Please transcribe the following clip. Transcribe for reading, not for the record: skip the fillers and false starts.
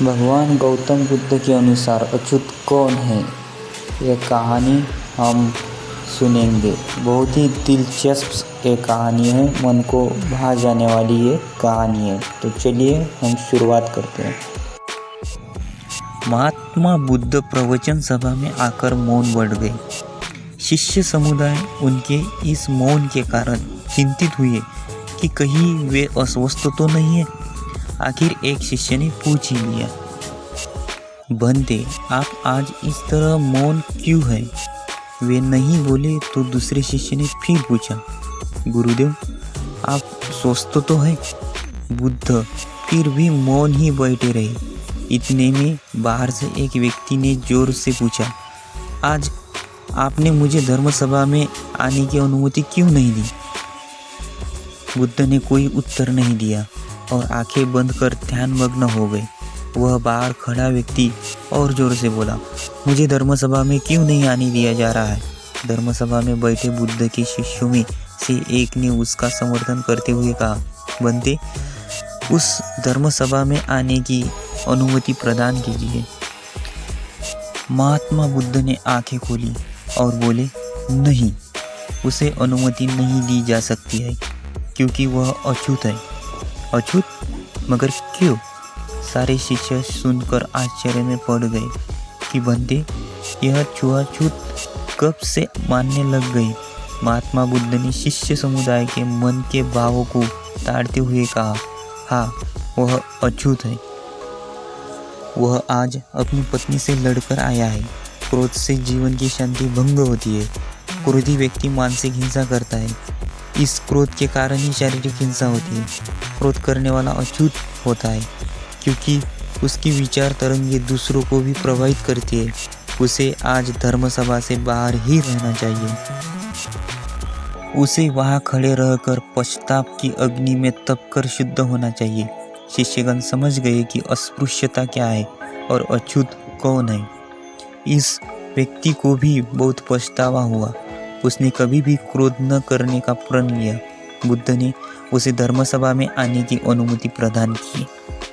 भगवान गौतम बुद्ध के अनुसार अछूत कौन है? यह कहानी हम सुनेंगे। बहुत ही दिलचस्प एक कहानी है, मन को भा जाने वाली ये कहानी है। तो चलिए हम शुरुआत करते हैं। महात्मा बुद्ध प्रवचन सभा में आकर मौन बढ़ गए। शिष्य समुदाय उनके इस मौन के कारण चिंतित हुए कि कहीं वे अस्वस्थ तो नहीं है। आखिर एक शिष्य ने पूछ ही लिया, बंदे, आप आज इस तरह मौन क्यों है? वे नहीं बोले तो दूसरे शिष्य ने फिर पूछा, गुरुदेव, आप स्वस्थ तो हैं? बुद्ध फिर भी मौन ही बैठे रहे। इतने में बाहर से एक व्यक्ति ने जोर से पूछा, आज आपने मुझे धर्म सभा में आने की अनुमति क्यों नहीं दी? बुद्ध ने कोई उत्तर नहीं दिया और आंखें बंद कर ध्यानमग्न हो गए। वह बाहर खड़ा व्यक्ति और जोर से बोला, मुझे धर्म सभा में क्यों नहीं आने दिया जा रहा है? धर्म सभा में बैठे बुद्ध के शिष्यों में से एक ने उसका समर्थन करते हुए कहा, बंदे, उस धर्म सभा में आने की अनुमति प्रदान कीजिए। महात्मा बुद्ध ने आंखें खोली और बोले, नहीं, उसे अनुमति नहीं दी जा सकती है क्योंकि वह अछूत है। अछूत? मगर क्यों? सारे शिष्य सुनकर आश्चर्य में पड़ गए कि बंदे, यह छुआछूत कब से मानने लग गई? महात्मा बुद्ध ने शिष्य समुदाय के मन के भावों को ताड़ते हुए कहा, हाँ, वह अछूत है। वह आज अपनी पत्नी से लड़कर आया है। क्रोध से जीवन की शांति भंग होती है। क्रोधी व्यक्ति मानसिक हिंसा करता है। इस क्रोध के कारण ही शारीरिक हिंसा होती है। क्रोध करने वाला अछूत होता है क्योंकि उसकी विचार तरंगे दूसरों को भी प्रभावित करती है। उसे आज धर्म सभा से बाहर ही रहना चाहिए। उसे वहां खड़े रहकर पश्चाताप की अग्नि में तपकर शुद्ध होना चाहिए। शिष्यगण समझ गए कि अस्पृश्यता क्या है और अछूत कौन है। इस व्यक्ति को भी बहुत पछतावा हुआ। उसने कभी भी क्रोध न करने का प्रण लिया। बुद्ध ने उसे धर्म सभा में आने की अनुमति प्रदान की।